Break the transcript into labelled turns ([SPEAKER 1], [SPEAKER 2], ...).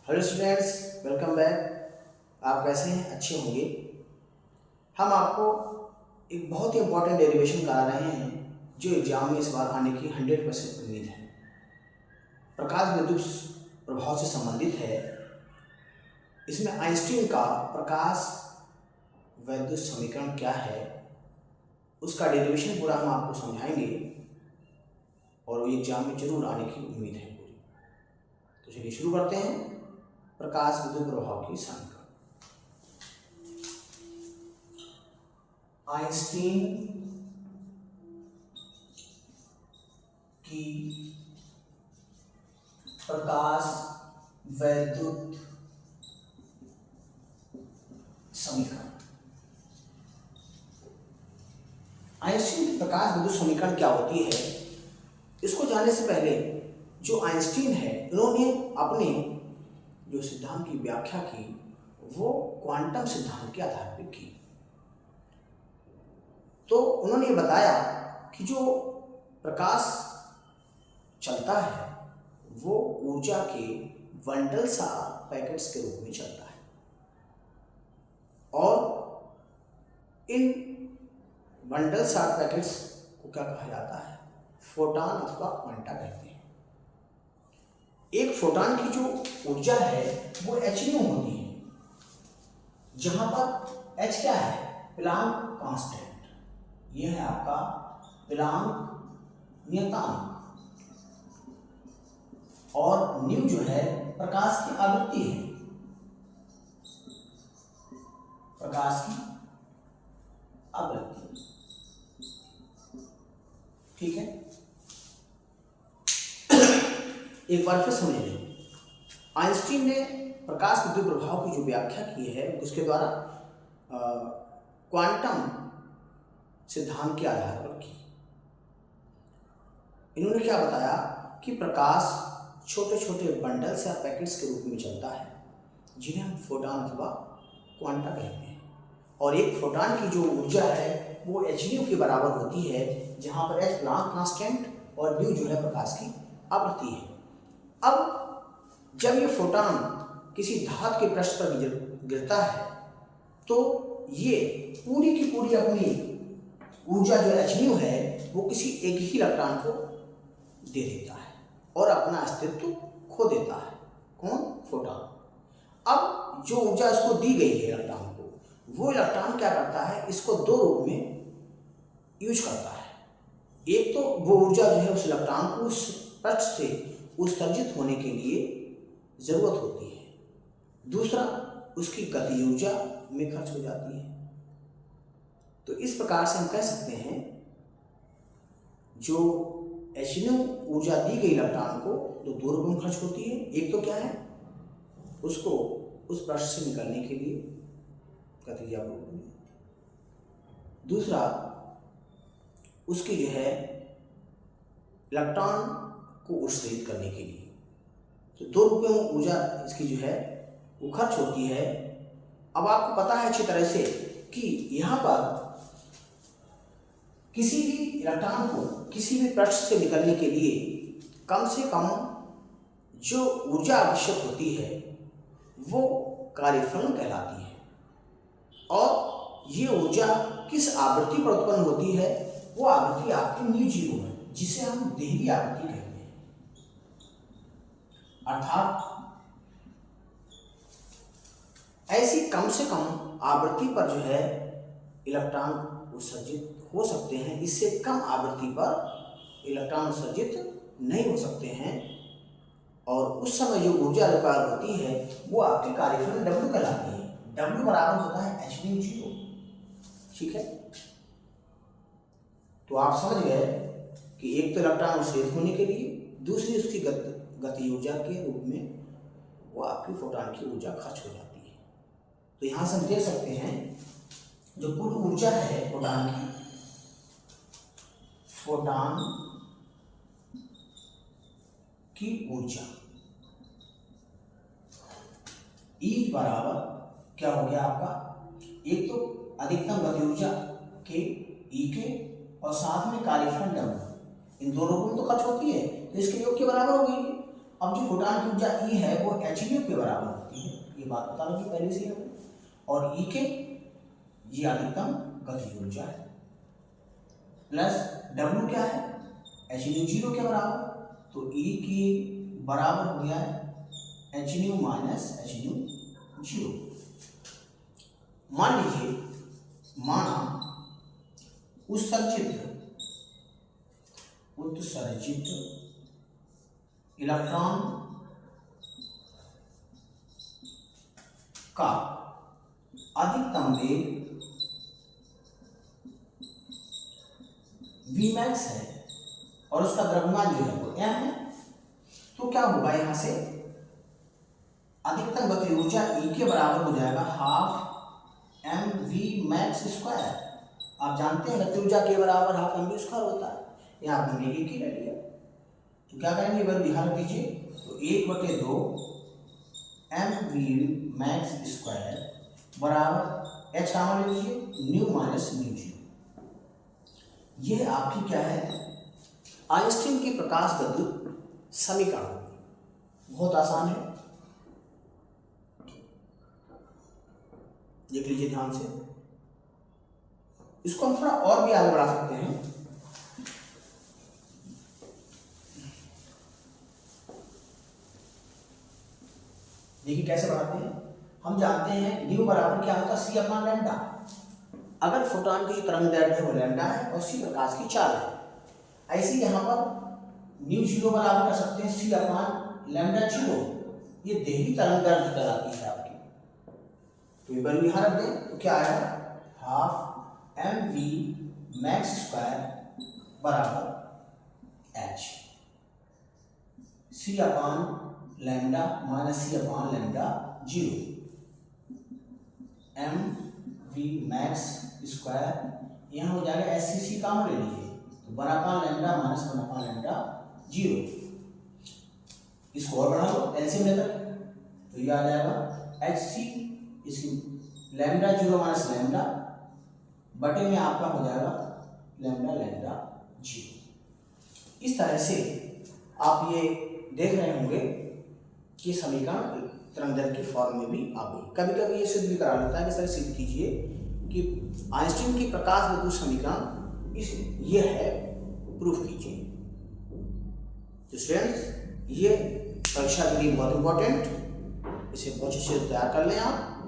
[SPEAKER 1] Hello students, welcome back. आप कैसे हैं? अच्छे होंगे। हम आपको एक बहुत ही इंपॉर्टेंट डेरिवेशन करा रहे हैं जो एग्जाम में इस बार आने की 100% उम्मीद है। प्रकाश विद्युत प्रभाव से संबंधित है। इसमें आइंस्टीन का प्रकाश विद्युत समीकरण क्या है उसका डेरिवेशन पूरा हम आपको समझाएंगे और वो एग्जाम में जरूर आने की उम्मीद है पूरी। तो चलिए शुरू करते हैं। प्रकाश विद्युत प्रभाव की समीकरण। आइंस्टीन की प्रकाश विद्युत समीकरण। आइंस्टीन की प्रकाश विद्युत समीकरण क्या होती है, इसको जानने से पहले जो आइंस्टीन है उन्होंने अपने जो सिद्धांत की व्याख्या की वो क्वांटम सिद्धांत के आधार पर की। तो उन्होंने ये बताया कि जो प्रकाश चलता है वो ऊर्जा के बंडल सा पैकेट्स के रूप में चलता है और इन बंडल सा पैकेट्स को क्या कहा जाता है? फोटॉन अथवा क्वांटा कहते हैं। एक फोटॉन की जो ऊर्जा है वो एच होती है, जहां पर एच क्या है? Planck constant. ये है आपका प्लांक नियतांक और न्यू जो है प्रकाश की आवृत्ति है। प्रकाश की आवृत्ति, ठीक है। एक बार फिर समझ लें। आइंस्टीन ने प्रकाश विद्युत प्रभाव की जो व्याख्या की है उसके द्वारा क्वांटम सिद्धांत के आधार पर की। इन्होंने क्या बताया कि प्रकाश छोटे छोटे बंडल्स या पैकेट्स के रूप में चलता है जिन्हें हम फोटॉन अथवा क्वांटा कहते हैं। और एक फोटॉन की जो ऊर्जा है वो एच के बराबर होती है, जहां पर एच प्लांक कांस्टेंट और न्यू जो है प्रकाश की आवृत्ति है। अब जब ये फोटॉन किसी धातु के पृष्ठ पर गिरता है तो ये पूरी की पूरी अपनी ऊर्जा जो एच है वो किसी एक ही इलेक्ट्रॉन को दे देता है और अपना अस्तित्व खो देता है। कौन? फोटॉन। अब जो ऊर्जा इसको दी गई है इलेक्ट्रॉन को, वो इलेक्ट्रॉन क्या करता है? इसको दो रूप में यूज करता है। एक तो वो ऊर्जा जो है उस इलेक्ट्रॉन को उस पृष्ठ से उत्सर्जित होने के लिए जरूरत होती है, दूसरा उसकी गति ऊर्जा में खर्च हो जाती है। तो इस प्रकार से हम कह सकते हैं जो एच ऊर्जा दी गई इलेक्ट्रॉन को तो दो रूप में खर्च होती है। एक तो क्या है? उसको उस पृष्ठ से निकलने के लिए गतिजा रूप में, दूसरा उसकी जो है इलेक्ट्रॉन को उत्सर्जित करने के लिए। तो दो रूप में ऊर्जा इसकी जो है वो खर्च होती है। अब आपको पता है अच्छी तरह से कि यहाँ पर किसी भी इलेक्ट्रॉन को किसी भी पृष्ठ से निकलने के लिए कम से कम जो ऊर्जा आवश्यक होती है वो कार्यफलन कहलाती है। और ये ऊर्जा किस आवृत्ति पर उत्पन्न होती है? वो आवृत्ति आपकी न्यू जीरो है, जिसे हम देहरी आवृत्ति कहते हैं। अर्थात ऐसी कम से कम आवृत्ति पर जो है इलेक्ट्रॉन उत्सर्जित हो सकते हैं, इससे कम आवृत्ति पर इलेक्ट्रॉन उत्सर्जित नहीं हो सकते हैं। और उस समय जो ऊर्जा रिक्वायर होती है वो आपके कार्यफलन W कहलाती है। W बराबर होता है h0, ठीक है। तो आप समझ गए कि एक तो इलेक्ट्रॉन उत्सर्जित होने के लिए, दूसरी उसकी गति ऊर्जा के रूप में वो आपकी फोटॉन की ऊर्जा खर्च हो जाती है। तो यहाँ से हम देख सकते हैं जो कुल ऊर्जा है फोटॉन की ऊर्जा E बराबर क्या हो गया आपका? एक तो अधिकतम गति ऊर्जा के E के और साथ में कार्यफलन W, इन दोनों को तो खर्च होती है तो इसके योग के बराबर हो गई है। अब जो फोटॉन की ऊर्जा ई है वो एच न्यू के बराबर होती है, ये बात बता लगी पहले से हमें। और ई के ये अधिकतम गतिज ऊर्जा है, प्लस डब्ल्यू क्या है, एच न्यू जीरो के बराबर, तो ई की बराबर हो गया है H new minus H mu zero. मान लीजिए, माना उत्सर्जित इलेक्ट्रॉन का अधिकतम वेग Vmax है और उसका द्रव्यमान जो है वो m है, तो क्या होगा यहां से अधिकतम गतिज ऊर्जा E के बराबर हो जाएगा हाफ mv max स्क्वायर। आप जानते हैं गतिज ऊर्जा के बराबर हाफ mv स्क्वायर होता है, यहाँ पर हमने एक ही ले लिया, तो क्या करेंगे वैल्यू ध्यान दीजिए, तो 1/2 mv max स्क्वायर बराबर h का मान ले लीजिए न्यू माइनस न्यू जीरो। ये आपकी क्या है, आइंस्टीन की प्रकाश गति समीकरण, बहुत आसान है, देख लीजिए ध्यान से। इसको हम थोड़ा और भी आगे बढ़ा सकते हैं। देखिए कैसे बढ़ाते हैं, हम जानते हैं न्यू बराबर क्या होता है सी अपॉन लैम्डा। अगर फोटॉन की जो तरंग दैर्घ्य है वो लैम्डा है और सी प्रकाश की चाल है, ऐसे यहाँ पर न्यू जीरो बराबर कर सकते हैं सी अपॉन लैम्डा जीरो, ये देही तरंग दैर्घ्य कहलाती है आपकी। तो ये वैल्यू यहाँ रख दें तो क्या आएगा, half M V max square बराबर H C upon lambda minus C upon lambda zero, M V max square यहाँ हो जाएगा एस सी सी कॉमन ले लीजिए, तो 1/λ माइनस 1/λ जीरो। इसको और बढ़ा लो एलसीएम लेकर, तो ये आ जाएगा एच सी, इसकी लैम्डा जीरो माइनस लैम्डा बटे में आपका हो जाएगा लैम्डा जीरो। इस तरह से आप ये देख रहे होंगे कि समीकरण तरंगदैर्घ्य के फॉर्म में भी आ गई। कभी कभी ये सिद्ध भी करा लेता है कि सर सिद्ध कीजिए कि आइंस्टीन की प्रकाश गति समीकरण इस ये है, प्रूफ कीजिए। तो स्टूडेंट्स ये परीक्षा के लिए बहुत इंपॉर्टेंट, इसे बहुत अच्छे से तैयार कर लें आप।